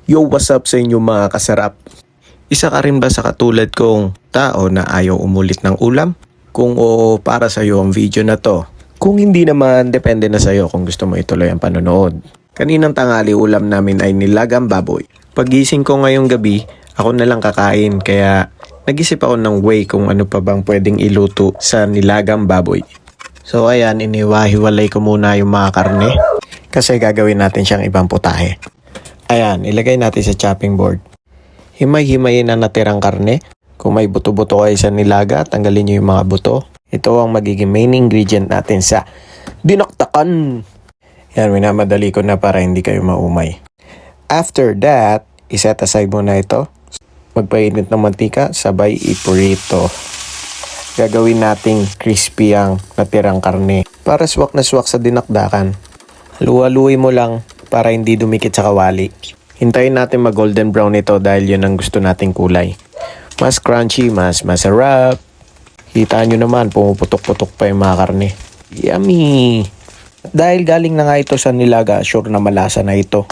Yo, what's up sa inyo mga kasarap? Isa ka rin ba sa katulad kong tao na ayaw umulit ng ulam? Kung oo, para sa iyo ang video na to. Kung hindi naman, depende na sa iyo kung gusto mo ituloy ang panonood. Kaninang tanghali ulam namin ay nilagang baboy. Pagising ko ngayong gabi, ako na lang kakain kaya nag-isip ako ng way kung ano pa bang pwedeng iluto sa nilagang baboy. So ayan, iniwahiwalay ko muna yung mga karne kasi gagawin natin siyang ibang putahe. Ayan, ilagay natin sa chopping board. Himay-himayin ang natirang karne. Kung may buto-buto kayo sa nilaga, tanggalin nyo yung mga buto. Ito ang magiging main ingredient natin sa dinakdakan. Yan, minamadali ko na para hindi kayo maumay. After that, iset aside muna ito. Magpainit ng mantika, sabay iprito. Gagawin nating crispy ang natirang karne. Para swak na swak sa dinakdakan. Halu-haluin mo lang para hindi dumikit sa kawali. Hintayin natin mag golden brown ito dahil yun ang gusto nating kulay. Mas crunchy, mas masarap. Kita nyo naman, pumuputok-putok pa yung mga karne. Yummy! Dahil galing na nga ito sa nilaga, sure na malasa na ito.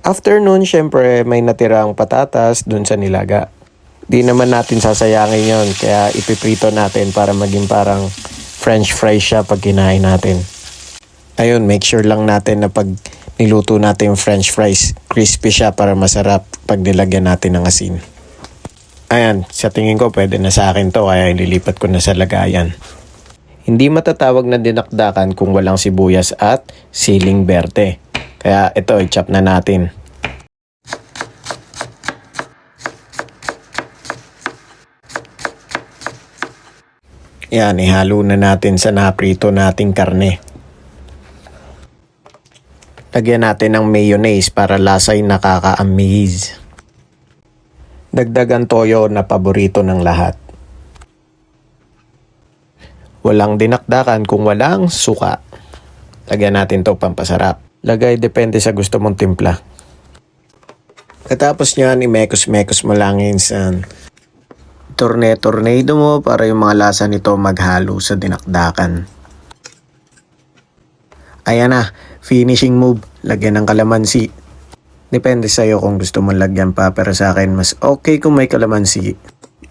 After nun, syempre may natirang patatas dun sa nilaga. Di naman natin sasayangin yon, kaya ipiprito natin para maging parang french fries siya pag kinain natin. Ayun, make sure lang natin na pag niluto natin yung french fries, crispy siya para masarap pag nilagyan natin ng asin. Ayan, sa tingin ko pwede na sa akin to kaya ililipat ko na sa lagayan. Hindi matatawag na dinakdakan kung walang sibuyas at siling berde. Kaya ito, i-chop na natin. Yan, ihalo na natin sa naprito nating karne. Lagyan natin ng mayonnaise para lasa'y nakaka-amaze. Dagdagan toyo na paborito ng lahat. Walang dinakdakan kung walang suka. Lagyan natin to pampasarap. Lagay depende sa gusto mong timpla. Katapos nyan, imekos-mekos mo lang insan. Tornado mo para yung mga lasa nito maghalo sa dinakdakan. Ayan na, finishing move, lagyan ng kalamansi. Depende sa'yo kung gusto mong lagyan pa, pero sa akin mas okay kung may kalamansi.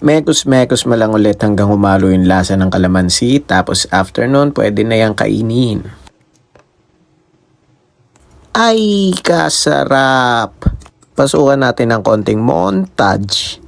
Mekos-mekos mo lang ulit hanggang humalo yung lasa ng kalamansi, tapos after nun, pwede na yung kainin. Ay, kasarap! Pasukan natin ng konting montage.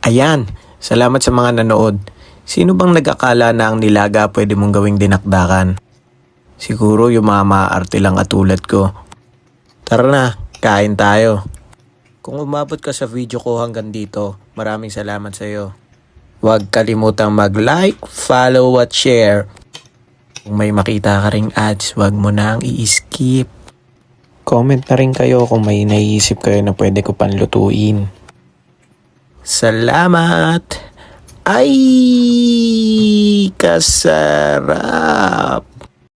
Ayan, salamat sa mga nanood. Sino bang nag-akala na ang nilaga pwede mong gawing dinakdakan? Siguro yung mga maarte lang katulad ko. Tara na, kain tayo. Kung umabot ka sa video ko hanggang dito, maraming salamat sa iyo. Huwag kalimutang mag-like, follow at share. Kung may makita ka ring ads, huwag mo na ang i-skip. Comment na rin kayo kung may naiisip kayo na pwede ko panlutuin. Salamat! Ay, kasarap!